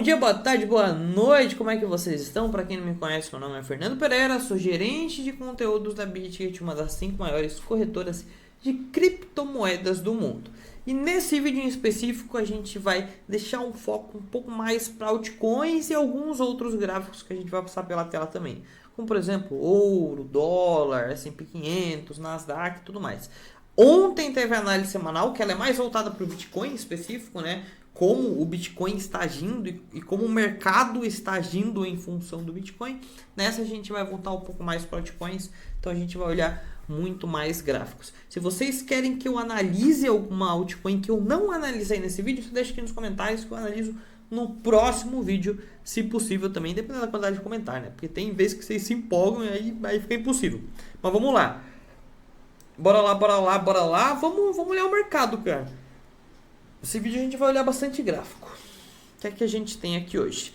dia, boa tarde, boa noite, como é que vocês estão? Para quem não me conhece, meu nome é Fernando Pereira, sou gerente de conteúdos da BitGet, uma das 5 maiores corretoras de criptomoedas do mundo. E nesse vídeo em específico a gente vai deixar um foco um pouco mais para altcoins e alguns outros gráficos que a gente vai passar pela tela também. Como por exemplo, ouro, dólar, S&P 500, Nasdaq e tudo mais. Ontem teve a análise semanal, que ela é mais voltada para o Bitcoin em específico, né? Como o Bitcoin está agindo e como o mercado está agindo em função do Bitcoin. Nessa a gente vai voltar um pouco mais para altcoins, então a gente vai olhar muito mais gráficos. Se vocês querem que eu analise alguma altcoin que eu não analisei nesse vídeo, você deixa aqui nos comentários que eu analiso no próximo vídeo, se possível também, dependendo da quantidade de comentário, né? Porque tem vezes que vocês se empolgam e aí fica impossível. Mas vamos lá. Bora lá. Vamos olhar o mercado, cara. Esse vídeo a gente vai olhar bastante gráfico. O que é que a gente tem aqui hoje?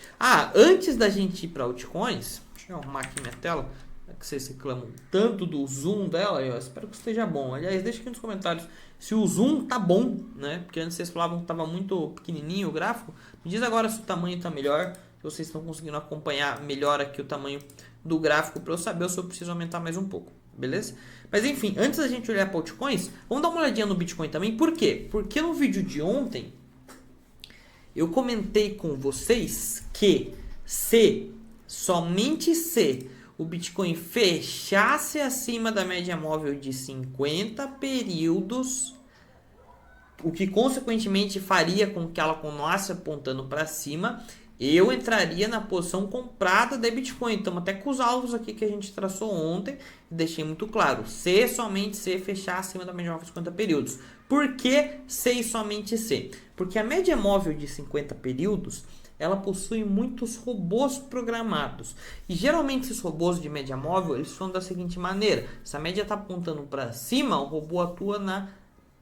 Antes da gente ir para altcoins, deixa eu arrumar aqui minha tela, que vocês reclamam tanto do zoom dela, eu espero que esteja bom. Aliás, deixa aqui nos comentários se o zoom tá bom, né? Porque antes vocês falavam que estava muito pequenininho o gráfico. Me diz agora se o tamanho está melhor, se vocês estão conseguindo acompanhar melhor aqui o tamanho do gráfico para eu saber se eu preciso aumentar mais um pouco. Beleza? Mas enfim, antes da gente olhar para altcoins, vamos dar uma olhadinha no Bitcoin também. Por quê? Porque no vídeo de ontem eu comentei com vocês que somente se o Bitcoin fechasse acima da média móvel de 50 períodos, o que consequentemente faria com que ela continuasse apontando para cima, eu entraria na posição comprada da Bitcoin. Então, até com os alvos aqui que a gente traçou ontem, deixei muito claro. Somente se fechar acima da média móvel de 50 períodos. Por que e somente se? Porque a média móvel de 50 períodos, ela possui muitos robôs programados. E geralmente esses robôs de média móvel, eles são da seguinte maneira. Se a média está apontando para cima, o robô atua na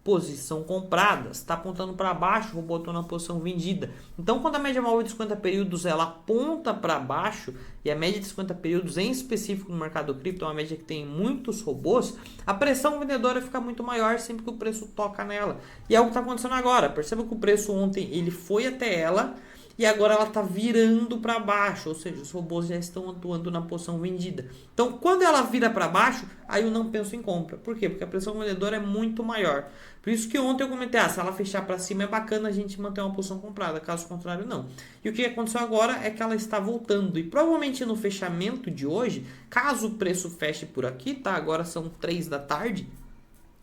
posição comprada. Está apontando para baixo, o robô atua na posição vendida. Então, quando a média móvel de 50 períodos ela aponta para baixo, e a média de 50 períodos em específico no mercado cripto é uma média que tem muitos robôs, a pressão vendedora fica muito maior sempre que o preço toca nela. E é o que está acontecendo agora. Perceba que o preço ontem ele foi até ela, e agora ela está virando para baixo, ou seja, os robôs já estão atuando na posição vendida. Então, quando ela vira para baixo, aí eu não penso em compra. Por quê? Porque a pressão vendedora é muito maior. Por isso que ontem eu comentei, se ela fechar para cima é bacana a gente manter uma posição comprada, caso contrário não. E o que aconteceu agora é que ela está voltando. E provavelmente no fechamento de hoje, caso o preço feche por aqui, tá? Agora são 3 da tarde.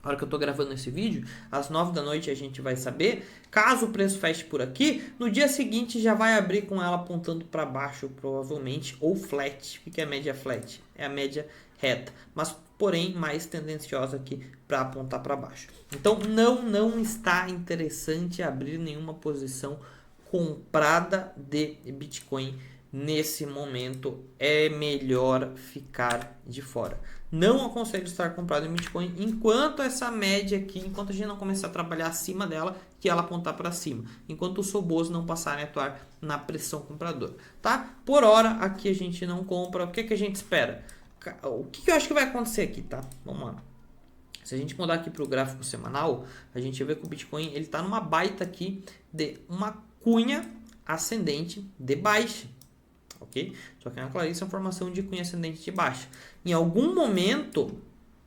A hora que eu estou gravando esse vídeo, às 9 da noite a gente vai saber. Caso o preço feche por aqui, no dia seguinte já vai abrir com ela apontando para baixo, provavelmente, ou flat. O que é a média flat? É a média reta, mas porém mais tendenciosa aqui para apontar para baixo. Então não está interessante abrir nenhuma posição comprada de Bitcoin nesse momento. É melhor ficar de fora. Não aconselho estar comprado em Bitcoin enquanto essa média aqui, enquanto a gente não começar a trabalhar acima dela, que ela apontar para cima, enquanto os robôs não passarem a atuar na pressão compradora, tá? Por hora aqui a gente não compra. O que a gente espera? O que eu acho que vai acontecer aqui, tá? Vamos lá. Se a gente mudar aqui para o gráfico semanal, a gente vê que o Bitcoin ele está numa baita aqui de uma cunha ascendente de baixa. Ok? Só que é uma claríssima formação de cunha ascendente de baixa. Em algum momento,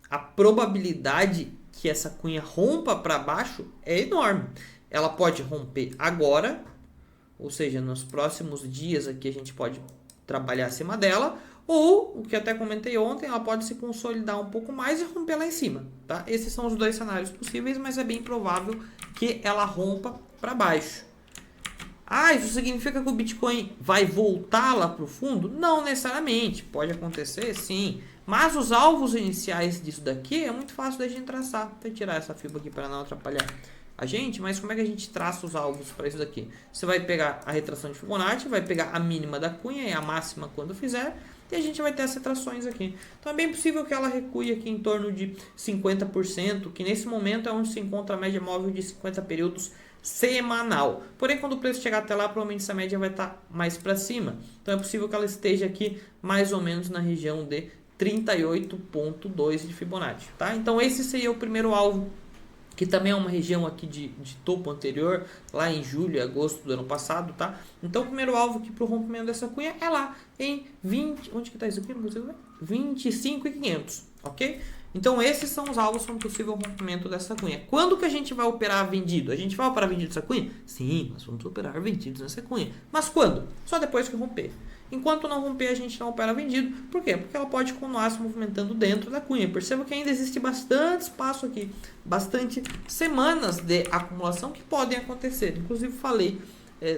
a probabilidade que essa cunha rompa para baixo é enorme. Ela pode romper agora, ou seja, nos próximos dias aqui a gente pode trabalhar acima dela, ou, o que eu até comentei ontem, ela pode se consolidar um pouco mais e romper lá em cima. Tá? Esses são os dois cenários possíveis, mas é bem provável que ela rompa para baixo. Isso significa que o Bitcoin vai voltar lá para o fundo? Não necessariamente, pode acontecer sim. Mas os alvos iniciais disso daqui é muito fácil da gente traçar. Vou tirar essa fibra aqui para não atrapalhar a gente, mas como é que a gente traça os alvos para isso daqui? Você vai pegar a retração de Fibonacci, vai pegar a mínima da cunha e a máxima quando fizer, e a gente vai ter as retrações aqui. Então é bem possível que ela recue aqui em torno de 50%, que nesse momento é onde se encontra a média móvel de 50 períodos semanal. Porém, quando o preço chegar até lá, provavelmente essa média vai estar mais para cima. Então é possível que ela esteja aqui mais ou menos na região de 38,2 de Fibonacci, tá? Então esse seria o primeiro alvo que também é uma região aqui de topo anterior, lá em julho e agosto do ano passado, tá? Então o primeiro alvo aqui para o rompimento dessa cunha é lá em 20, onde que tá isso aqui? Não consigo ver. 25.500, ok? Então esses são os alvos para um possível rompimento dessa cunha. Quando que a gente vai operar vendido? A gente vai operar vendido nessa cunha? Sim, nós vamos operar vendidos nessa cunha. Mas quando? Só depois que romper. Enquanto não romper, a gente não opera vendido. Por quê? Porque ela pode continuar se movimentando dentro da cunha. Perceba que ainda existe bastante espaço aqui, bastante semanas de acumulação que podem acontecer. Inclusive falei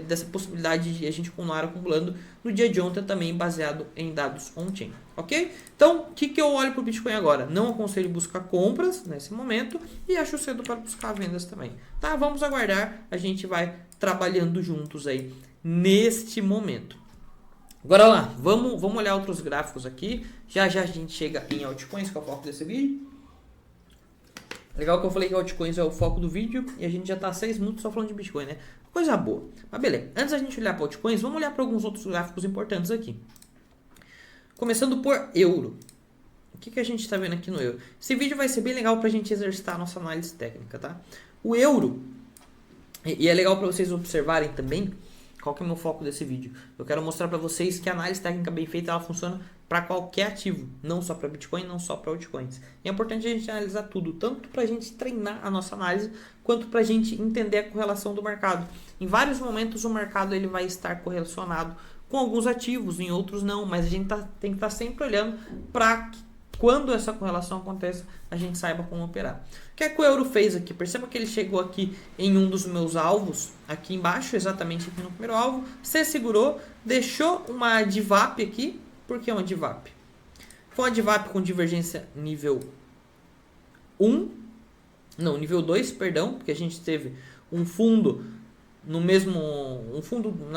dessa possibilidade de a gente continuar acumulando no dia de ontem também, baseado em dados on-chain. Ok? Então, o que eu olho para o Bitcoin agora? Não aconselho buscar compras nesse momento e acho cedo para buscar vendas também. Tá? Vamos aguardar. A gente vai trabalhando juntos aí neste momento. Agora lá, vamos olhar outros gráficos aqui. Já a gente chega em altcoins, que é o foco desse vídeo. Legal que eu falei que altcoins é o foco do vídeo e a gente já está 6 minutos só falando de Bitcoin, né? Coisa boa. Mas beleza, antes da gente olhar para altcoins, vamos olhar para alguns outros gráficos importantes aqui. Começando por euro. O que a gente está vendo aqui no euro? Esse vídeo vai ser bem legal para a gente exercitar a nossa análise técnica, tá? O euro, e é legal para vocês observarem também. Qual que é o meu foco desse vídeo? Eu quero mostrar para vocês que a análise técnica bem feita ela funciona para qualquer ativo, não só para Bitcoin, não só para altcoins. E é importante a gente analisar tudo, tanto para a gente treinar a nossa análise, quanto para a gente entender a correlação do mercado. Em vários momentos o mercado ele vai estar correlacionado com alguns ativos, em outros não, mas a gente tem que estar sempre olhando para que quando essa correlação aconteça, a gente saiba como operar. O que é que o euro fez aqui? Perceba que ele chegou aqui em um dos meus alvos, aqui embaixo, exatamente aqui no primeiro alvo, se segurou, deixou uma DVAP aqui. Por que uma DVAP? Foi uma DVAP com divergência nível 1, não, nível 2, perdão, porque a gente teve um fundo na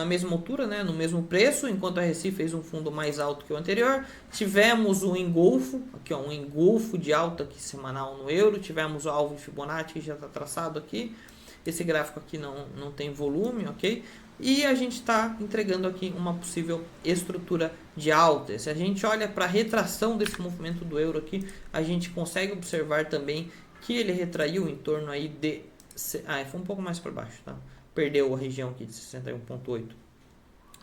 mesma altura, né, no mesmo preço, enquanto a Recife fez um fundo mais alto que o anterior. Tivemos um engolfo, aqui ó, um engolfo de alta aqui semanal no euro. Tivemos o alvo Fibonacci que já está traçado aqui. Esse gráfico aqui não tem volume, ok? E a gente está entregando aqui uma possível estrutura de alta. Se a gente olha para a retração desse movimento do euro aqui, a gente consegue observar também que ele retraiu em torno aí de... foi um pouco mais para baixo, tá? Perdeu a região aqui de 61.8.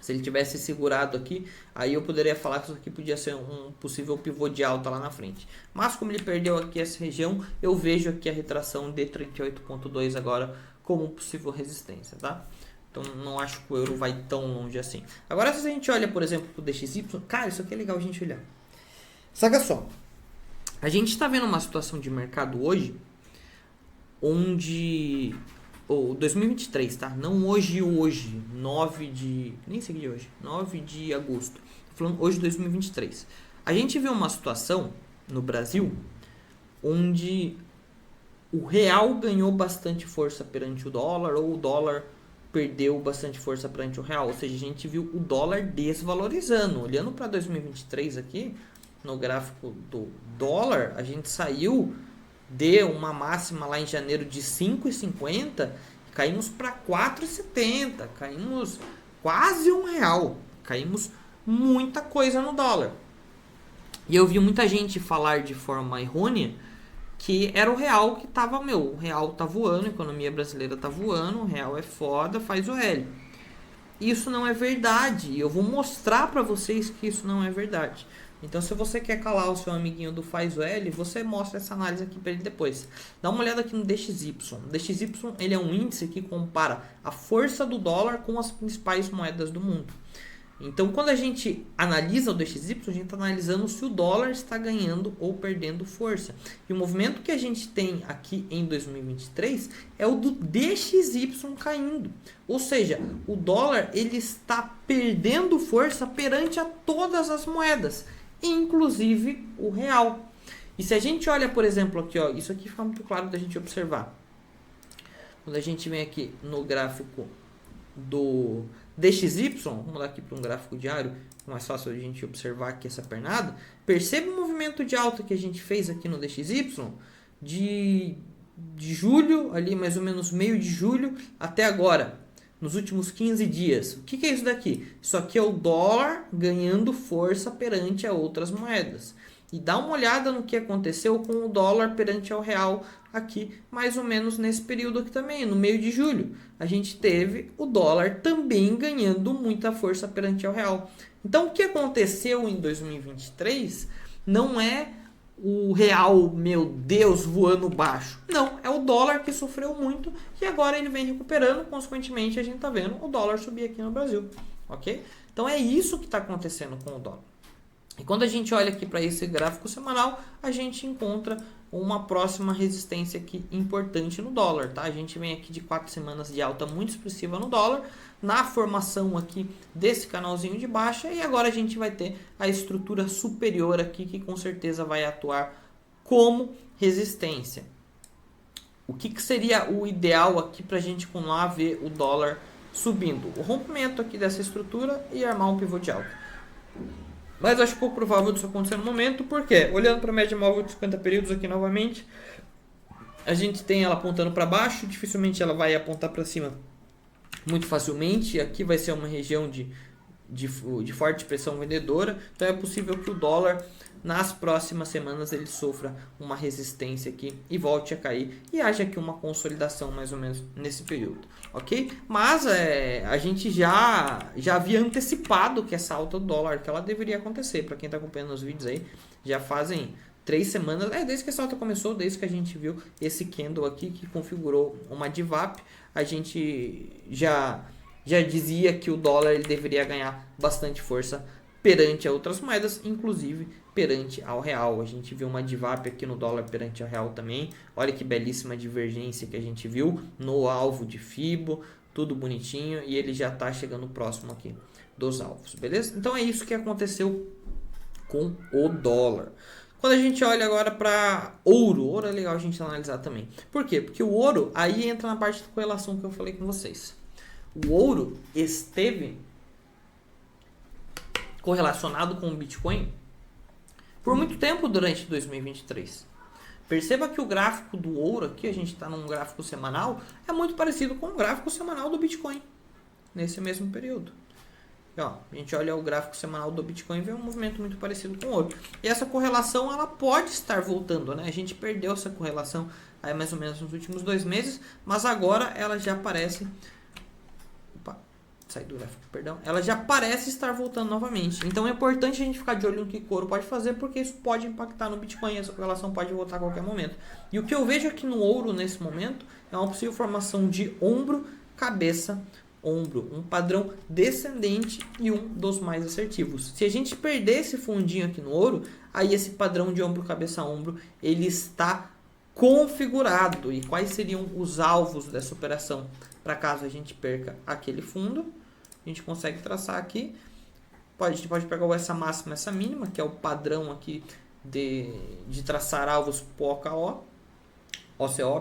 Se ele tivesse segurado aqui, aí eu poderia falar que isso aqui podia ser um possível pivô de alta lá na frente. Mas como ele perdeu aqui essa região, eu vejo aqui a retração de 38.2 agora como possível resistência, tá? Então não acho que o euro vai tão longe assim. Agora se a gente olha, por exemplo, para o DXY, cara, isso aqui é legal a gente olhar. Saca só, a gente está vendo uma situação de mercado hoje, onde... ou 2023, tá? Não hoje, 9 de... nem sei de hoje, 9 de agosto. Tô falando hoje 2023. A gente vê uma situação no Brasil onde o real ganhou bastante força perante o dólar, ou o dólar perdeu bastante força perante o real. Ou seja, a gente viu o dólar desvalorizando. Olhando para 2023 aqui, no gráfico do dólar, a gente saiu de uma máxima lá em janeiro de 5,50, caímos para 4,70, caímos quase R$1, caímos muita coisa no dólar. E eu vi muita gente falar de forma errônea que era o real que tava, o real tá voando, a economia brasileira tá voando, o real é foda, faz o L. Isso não é verdade, e eu vou mostrar para vocês que isso não é verdade. Então, se você quer calar o seu amiguinho do Faz o L, você mostra essa análise aqui para ele depois. Dá uma olhada aqui no DXY. O DXY ele é um índice que compara a força do dólar com as principais moedas do mundo. Então, quando a gente analisa o DXY, a gente está analisando se o dólar está ganhando ou perdendo força. E o movimento que a gente tem aqui em 2023 é o do DXY caindo. Ou seja, o dólar ele está perdendo força perante a todas as moedas, inclusive o real. E se a gente olha, por exemplo, aqui, ó, isso aqui fica muito claro da gente observar. Quando a gente vem aqui no gráfico do DXY, vamos mudar aqui para um gráfico diário, mais fácil a gente observar aqui essa pernada. Perceba o movimento de alta que a gente fez aqui no DXY de julho, ali mais ou menos meio de julho até agora, nos últimos 15 dias. O que é isso daqui? Isso aqui é o dólar ganhando força perante a outras moedas. e dá uma olhada no que aconteceu com o dólar perante ao real aqui, mais ou menos nesse período aqui também, no meio de julho. A gente teve o dólar também ganhando muita força perante ao real. Então, o que aconteceu em 2023 não é o real, meu Deus, voando baixo. Não, é o dólar que sofreu muito e agora ele vem recuperando. Consequentemente, a gente está vendo o dólar subir aqui no Brasil, ok? Então, é isso que está acontecendo com o dólar. E quando a gente olha aqui para esse gráfico semanal, a gente encontra uma próxima resistência aqui importante no dólar, tá? A gente vem aqui de 4 semanas de alta muito expressiva no dólar, na formação aqui desse canalzinho de baixa, e agora a gente vai ter a estrutura superior aqui, que com certeza vai atuar como resistência. O que seria o ideal aqui para a gente continuar a ver o dólar subindo? O rompimento aqui dessa estrutura e armar um pivô de alta. Mas acho pouco provável disso acontecer no momento, porque olhando para a média móvel de 50 períodos aqui novamente, a gente tem ela apontando para baixo, dificilmente ela vai apontar para cima muito facilmente. Aqui vai ser uma região de forte pressão vendedora, então é possível que o dólar nas próximas semanas ele sofra uma resistência aqui e volte a cair e haja aqui uma consolidação mais ou menos nesse período, ok? Mas a gente já havia antecipado que essa alta do dólar que ela deveria acontecer. Para quem está acompanhando os vídeos aí, já fazem 3 semanas, desde que essa alta começou, desde que a gente viu esse candle aqui que configurou uma DVAP, a gente já dizia que o dólar ele deveria ganhar bastante força perante a outras moedas, inclusive perante ao real. A gente viu uma DVAP aqui no dólar perante ao real também. Olha que belíssima divergência que a gente viu no alvo de Fibo, tudo bonitinho, e ele já está chegando próximo aqui dos alvos, beleza? Então é isso que aconteceu com o dólar. Quando a gente olha agora para ouro é legal a gente analisar também. Por quê? Porque o ouro aí entra na parte de correlação que eu falei com vocês. O ouro esteve correlacionado com o Bitcoin por muito tempo durante 2023. Perceba que o gráfico do ouro aqui, a gente está num gráfico semanal, é muito parecido com o gráfico semanal do Bitcoin, nesse mesmo período. E, ó, a gente olha o gráfico semanal do Bitcoin e vê um movimento muito parecido com o ouro. E essa correlação ela pode estar voltando, né? A gente perdeu essa correlação aí mais ou menos nos últimos 2 meses, mas agora ela já aparece... Sai do gráfico, perdão. Ela já parece estar voltando novamente. Então é importante a gente ficar de olho no que o ouro pode fazer, porque isso pode impactar no Bitcoin. Essa correlação pode voltar a qualquer momento. E o que eu vejo aqui no ouro nesse momento é uma possível formação de ombro, cabeça, ombro. Um padrão descendente e um dos mais assertivos. Se a gente perder esse fundinho aqui no ouro, aí esse padrão de ombro, cabeça, ombro, ele está configurado. E quais seriam os alvos dessa operação? Para caso a gente perca aquele fundo, a gente consegue traçar aqui. A gente pode pegar essa máxima, essa mínima, que é o padrão aqui de traçar alvos OCO,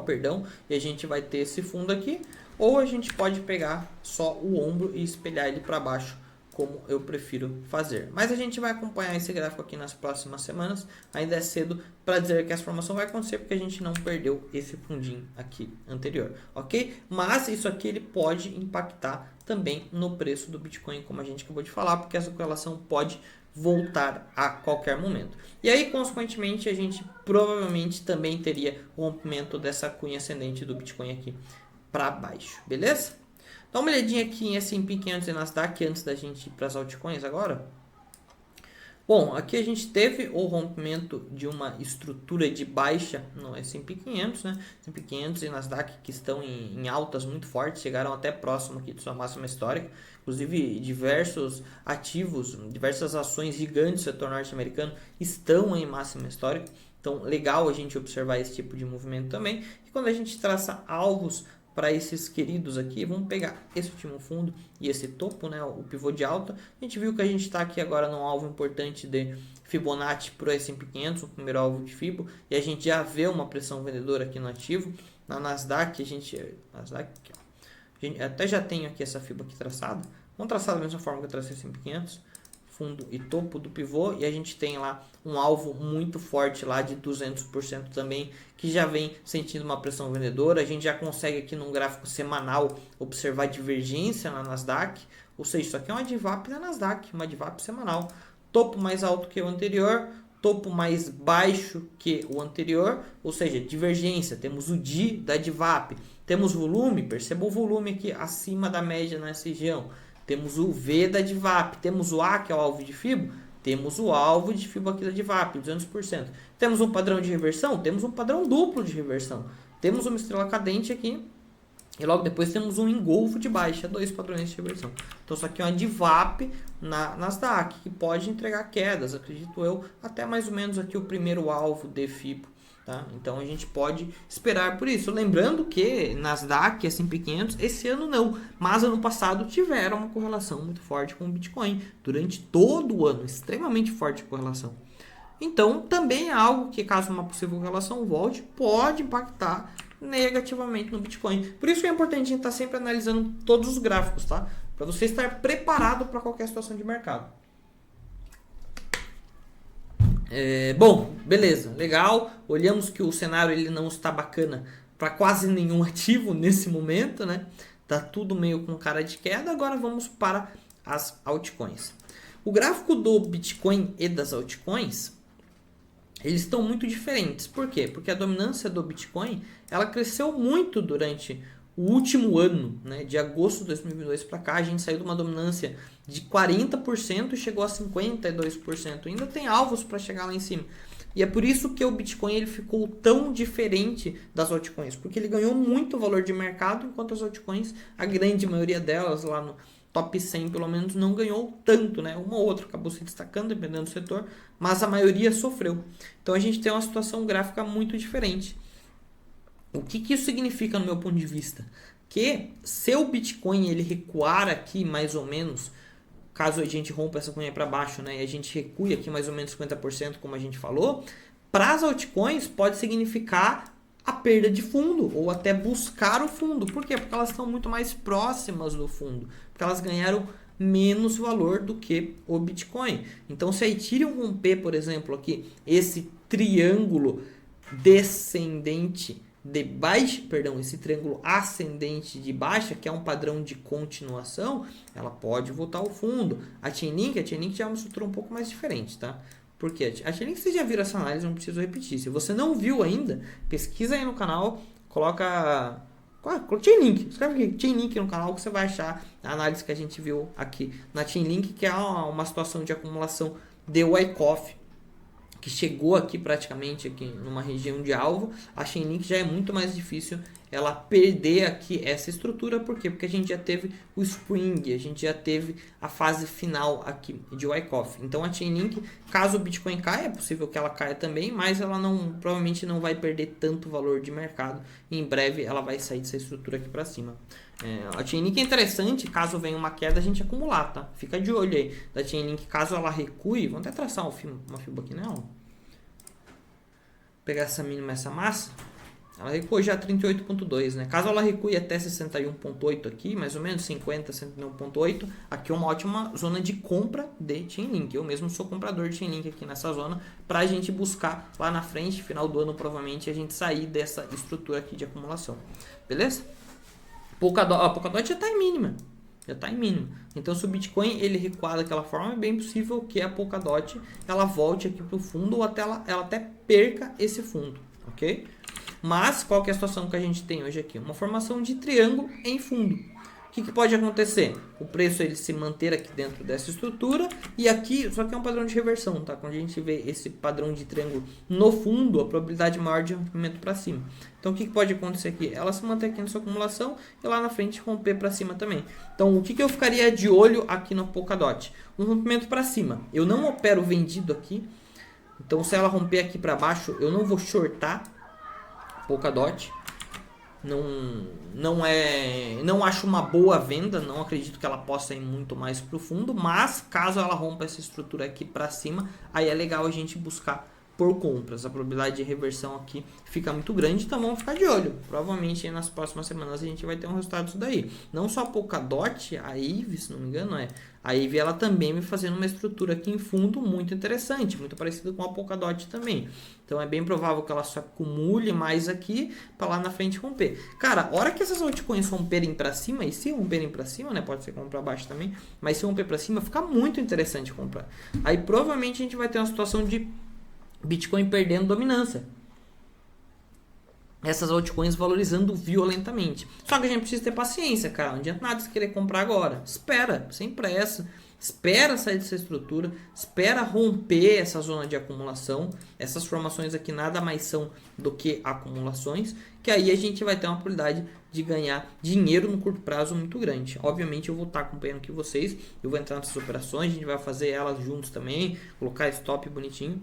perdão, e a gente vai ter esse fundo aqui. Ou a gente pode pegar só o ombro e espelhar ele para baixo, como eu prefiro fazer. Mas a gente vai acompanhar esse gráfico aqui nas próximas semanas. Ainda é cedo para dizer que essa formação vai acontecer, porque a gente não perdeu esse fundinho aqui anterior, ok? Mas isso aqui ele pode impactar também no preço do Bitcoin, como a gente acabou de falar, porque essa correlação pode voltar a qualquer momento. E aí, consequentemente, a gente provavelmente também teria o rompimento dessa cunha ascendente do Bitcoin aqui para baixo, beleza? Dá uma olhadinha aqui em S&P 500 e Nasdaq antes da gente ir para as altcoins agora. Bom, aqui a gente teve o rompimento de uma estrutura de baixa no S&P 500, né? S&P 500 e Nasdaq que estão em altas muito fortes, chegaram até próximo aqui de sua máxima histórica. Inclusive, diversos ativos, diversas ações gigantes do setor norte-americano estão em máxima histórica. Então, legal a gente observar esse tipo de movimento também. E quando a gente traça alvos para esses queridos aqui, vamos pegar esse último fundo e esse topo, né, o pivô de alta. A gente viu que a gente está aqui agora num alvo importante de Fibonacci para o S&P 500, o primeiro alvo de Fibo, e a gente já vê uma pressão vendedora aqui no ativo. Na Nasdaq, a gente até já tem aqui essa Fibo aqui traçada. Vamos traçar da mesma forma que eu tracei o S&P 500. Fundo e topo do pivô, e a gente tem lá um alvo muito forte lá de 200% também, que já vem sentindo uma pressão vendedora. A gente já consegue aqui num gráfico semanal observar divergência na Nasdaq, ou seja, isso aqui é uma DVAP da Nasdaq, uma DVAP semanal, topo mais alto que o anterior, topo mais baixo que o anterior, ou seja, divergência. Temos o DI da DIVAP, temos volume, perceba o volume aqui acima da média nessa região. Temos o V da DIVAP, temos o A, que é o alvo de FIBO, temos o alvo de FIBO aqui da DIVAP, 200%. Temos um padrão de reversão, temos um padrão duplo de reversão. Temos uma estrela cadente aqui, e logo depois temos um engolfo de baixa, 2 padrões de reversão. Então isso aqui é uma DIVAP na Nasdaq, que pode entregar quedas, acredito eu, até mais ou menos aqui o primeiro alvo de FIBO. Tá? Então a gente pode esperar por isso. Lembrando que Nasdaq e S&P 500 esse ano não, mas ano passado tiveram uma correlação muito forte com o Bitcoin. Durante todo o ano, extremamente forte a correlação. Então também é algo que, caso uma possível correlação volte, pode impactar negativamente no Bitcoin. Por isso que é importante a gente estar sempre analisando todos os gráficos, tá? Para você estar preparado para qualquer situação de mercado. Bom, beleza, legal. Olhamos que o cenário ele não está bacana para quase nenhum ativo nesse momento, né? Tá tudo meio com cara de queda. Agora vamos para as altcoins. O gráfico do Bitcoin e das altcoins, eles estão muito diferentes. Por quê? Porque a dominância do Bitcoin, ela cresceu muito durante o último ano, né? De agosto de 2022 para cá, a gente saiu de uma dominância de 40% e chegou a 52%. Ainda tem alvos para chegar lá em cima. E é por isso que o Bitcoin ele ficou tão diferente das altcoins, porque ele ganhou muito valor de mercado, enquanto as altcoins, a grande maioria delas lá no top 100 pelo menos não ganhou tanto, né? Uma ou outra acabou se destacando dependendo do setor, mas a maioria sofreu. Então a gente tem uma situação gráfica muito diferente. O que isso significa no meu ponto de vista? Que se o Bitcoin ele recuar aqui mais ou menos, caso a gente rompa essa cunha para baixo, né, e a gente recue aqui mais ou menos 50%, como a gente falou, para as altcoins pode significar a perda de fundo ou até buscar o fundo. Por quê? Porque elas estão muito mais próximas do fundo, porque elas ganharam menos valor do que o Bitcoin. Então, se a Ethereum romper, por exemplo, aqui esse triângulo descendente de baixa, perdão, esse triângulo ascendente de baixa, que é um padrão de continuação, ela pode voltar ao fundo. A Chainlink já é uma estrutura um pouco mais diferente, tá? Porque a Chainlink, vocês já viram essa análise, não preciso repetir. Se você não viu ainda, pesquisa aí no canal, coloca Chainlink, escreve aqui Chainlink no canal que você vai achar a análise que a gente viu aqui na Chainlink, que é uma situação de acumulação de Wyckoff, que chegou aqui praticamente aqui numa região de alvo. A Chainlink já é muito mais difícil ela perder aqui essa estrutura. Por quê? Porque a gente já teve o Spring, a gente já teve a fase final aqui de Wyckoff. Então a Chainlink, caso o Bitcoin caia, é possível que ela caia também, mas ela provavelmente não vai perder tanto valor de mercado. E em breve ela vai sair dessa estrutura aqui para cima. A Chainlink é interessante, caso venha uma queda, a gente acumular, tá? Fica de olho aí da Chainlink, caso ela recue. Vamos até traçar uma fibra aqui, não? Pegar essa mínima, essa massa, ela recuou já 38.2, né? Caso ela recue até 61.8 aqui, mais ou menos 50, 61.8, aqui é uma ótima zona de compra de Chainlink. Eu mesmo sou comprador de Chainlink aqui nessa zona, para a gente buscar lá na frente, final do ano, provavelmente, a gente sair dessa estrutura aqui de acumulação. Beleza? A Polkadot já está em mínima. Já está em mínimo. Então, se o Bitcoin ele recuar daquela forma, é bem possível que a Polkadot ela volte aqui para o fundo ou até ela até perca esse fundo, ok? Mas, qual que é a situação que a gente tem hoje aqui? Uma formação de triângulo em fundo. O que pode acontecer? O preço ele se manter aqui dentro dessa estrutura e aqui, só que é um padrão de reversão, tá? Quando a gente vê esse padrão de triângulo no fundo, a probabilidade maior de rompimento para cima. Então, o que pode acontecer aqui? Ela se manter aqui nessa acumulação e lá na frente romper para cima também. Então, o que eu ficaria de olho aqui no Polkadot? Um rompimento para cima. Eu não opero vendido aqui. Então, se ela romper aqui para baixo, eu não vou shortar Polkadot. Não acho uma boa venda, não acredito que ela possa ir muito mais profundo, mas caso ela rompa essa estrutura aqui para cima, aí é legal a gente buscar por compras. A probabilidade de reversão aqui fica muito grande, então vamos ficar de olho. Provavelmente nas próximas semanas a gente vai ter um resultado disso daí. Não só a Polkadot, a IVE, se não me engano, a IVE ela também me fazendo uma estrutura aqui em fundo muito interessante, muito parecida com a Polkadot também. Então é bem provável que ela só acumule mais aqui para lá na frente romper. Cara, a hora que essas altcoins romperem para cima, e se romperem para cima, né, pode ser para baixo também, mas se romper para cima, fica muito interessante comprar. Aí provavelmente a gente vai ter uma situação de Bitcoin perdendo dominância. Essas altcoins valorizando violentamente. Só que a gente precisa ter paciência, cara. Não adianta nada você querer comprar agora. Espera, sem pressa. Espera sair dessa estrutura. Espera romper essa zona de acumulação. Essas formações aqui nada mais são do que acumulações. Que aí a gente vai ter uma probabilidade de ganhar dinheiro no curto prazo muito grande. Obviamente eu vou estar acompanhando aqui vocês. Eu vou entrar nessas operações. A gente vai fazer elas juntos também. Colocar stop bonitinho.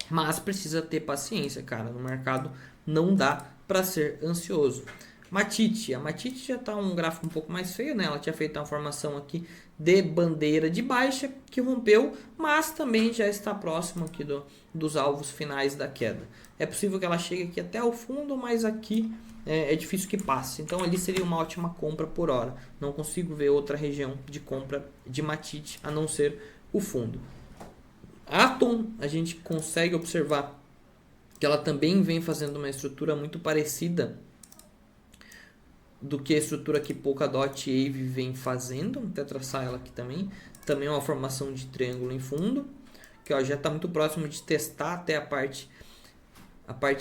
Mas precisa ter paciência, cara. No mercado não dá para ser ansioso. Matite. A Matite já está um gráfico um pouco mais feio, né? Ela tinha feito uma formação aqui de bandeira de baixa que rompeu, mas também já está próximo aqui dos alvos finais da queda. É possível que ela chegue aqui até o fundo, mas aqui é difícil que passe. Então ali seria uma ótima compra por hora. Não consigo ver outra região de compra de Matite a não ser o fundo. Atom, a gente consegue observar que ela também vem fazendo uma estrutura muito parecida do que a estrutura que Polkadot e Aave vem fazendo. Vou até traçar ela aqui também. Também é uma formação de triângulo em fundo, que ó, já está muito próximo de testar até a parte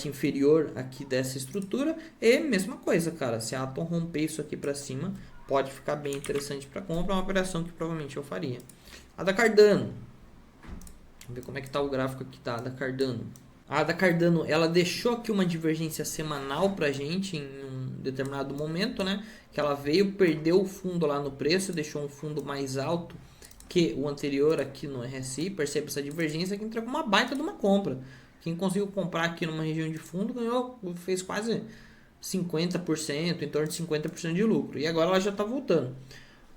inferior aqui dessa estrutura. E mesma coisa, cara, se a Atom romper isso aqui para cima, pode ficar bem interessante para compra. É uma operação que provavelmente eu faria. A da Cardano. Vamos ver como é que está o gráfico aqui da Cardano. A da Cardano, ela deixou aqui uma divergência semanal pra gente em um determinado momento, né? Que ela veio, perdeu o fundo lá no preço, deixou um fundo mais alto que o anterior aqui no RSI. Percebe essa divergência que entregou uma baita de uma compra. Quem conseguiu comprar aqui numa região de fundo ganhou, fez quase 50%, em torno de 50% de lucro. E agora ela já está voltando.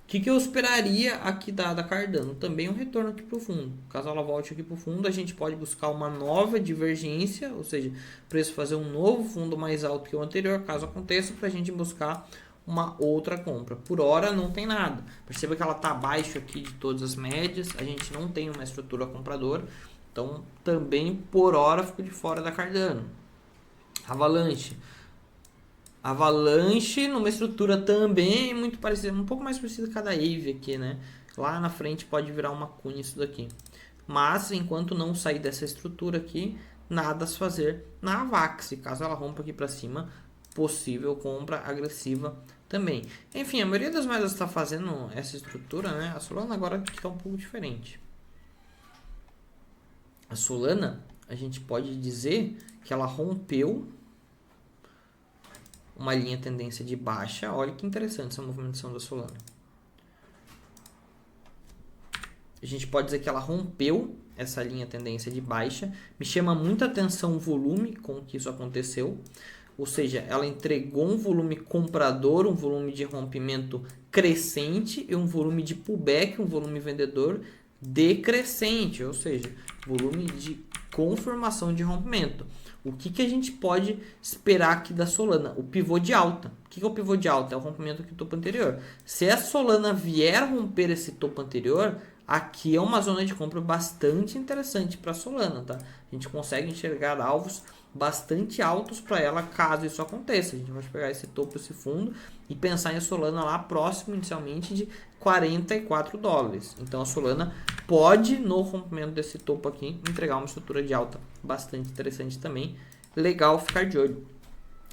O que eu esperaria aqui da Cardano? Também um retorno aqui para o fundo. Caso ela volte aqui para o fundo, a gente pode buscar uma nova divergência, ou seja, o preço fazer um novo fundo mais alto que o anterior, caso aconteça, para a gente buscar uma outra compra. Por hora não tem nada. Perceba que ela está abaixo aqui de todas as médias, a gente não tem uma estrutura compradora, então também por hora fico de fora da Cardano. Avalanche numa estrutura também muito parecida, um pouco mais parecida com a da Aave aqui, né? Lá na frente pode virar uma cunha isso daqui. Mas enquanto não sair dessa estrutura aqui, nada a se fazer na Avax. Caso ela rompa aqui para cima, possível compra agressiva também. Enfim, a maioria das moedas está fazendo essa estrutura, né? A Solana agora está um pouco diferente. A Solana, a gente pode dizer que ela rompeu uma linha tendência de baixa. Olha que interessante essa movimentação da Solana. A gente pode dizer que ela rompeu essa linha tendência de baixa. Me chama muita atenção o volume com que isso aconteceu. Ou seja, ela entregou um volume comprador, um volume de rompimento crescente e um volume de pullback, um volume vendedor decrescente. Ou seja, volume de confirmação de rompimento. O que a gente pode esperar aqui da Solana? O pivô de alta. O que é o pivô de alta? É o rompimento aqui do topo anterior. Se a Solana vier romper esse topo anterior, aqui é uma zona de compra bastante interessante para a Solana, tá? A gente consegue enxergar alvos bastante altos para ela caso isso aconteça. A gente vai pegar esse topo, esse fundo e pensar em Solana lá próximo inicialmente de 44 dólares. Então a Solana pode, no rompimento desse topo aqui, entregar uma estrutura de alta bastante interessante também. Legal ficar de olho.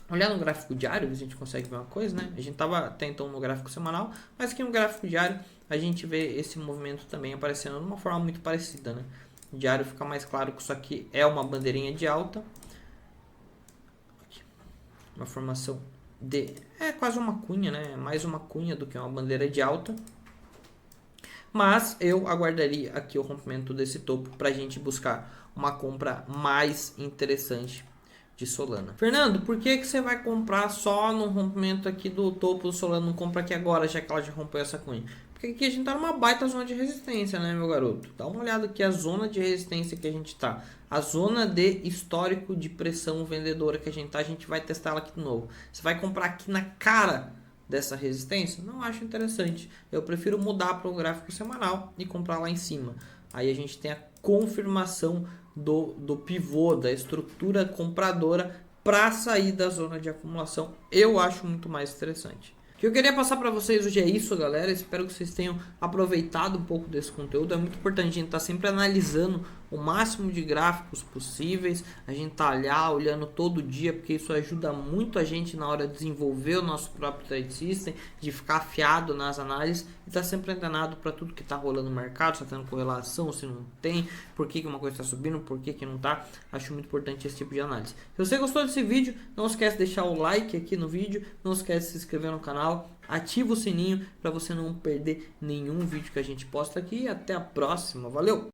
Olhando no gráfico diário, a gente consegue ver uma coisa, né? A gente estava até então no gráfico semanal, mas aqui no gráfico diário a gente vê esse movimento também aparecendo de uma forma muito parecida, né? O diário fica mais claro que isso aqui é uma bandeirinha de alta. Uma formação de... é quase uma cunha, né? Mais uma cunha do que uma bandeira de alta. Mas eu aguardaria aqui o rompimento desse topo para a gente buscar uma compra mais interessante de Solana. Fernando, por que você vai comprar só no rompimento aqui do topo do Solana? Não compra aqui agora, já que ela já rompeu essa cunha. Porque aqui a gente tá numa baita zona de resistência, né, meu garoto? Dá uma olhada aqui a zona de resistência que a gente tá. A zona de histórico de pressão vendedora que a gente vai testar ela aqui de novo. Você vai comprar aqui na cara dessa resistência? Não acho interessante. Eu prefiro mudar para o gráfico semanal e comprar lá em cima. Aí a gente tem a confirmação do pivô, da estrutura compradora para sair da zona de acumulação. Eu acho muito mais interessante. O que eu queria passar para vocês hoje é isso, galera. Espero que vocês tenham aproveitado um pouco desse conteúdo. É muito importante a gente estar sempre analisando o máximo de gráficos possíveis, a gente tá olhando todo dia, porque isso ajuda muito a gente na hora de desenvolver o nosso próprio trade system, de ficar afiado nas análises e tá sempre antenado para tudo que tá rolando no mercado, se tá tendo correlação, se não tem, por que uma coisa está subindo, por que não tá. Acho muito importante esse tipo de análise. Se você gostou desse vídeo, não esquece de deixar o like aqui no vídeo, não esquece de se inscrever no canal, ativa o sininho para você não perder nenhum vídeo que a gente posta aqui e até a próxima. Valeu!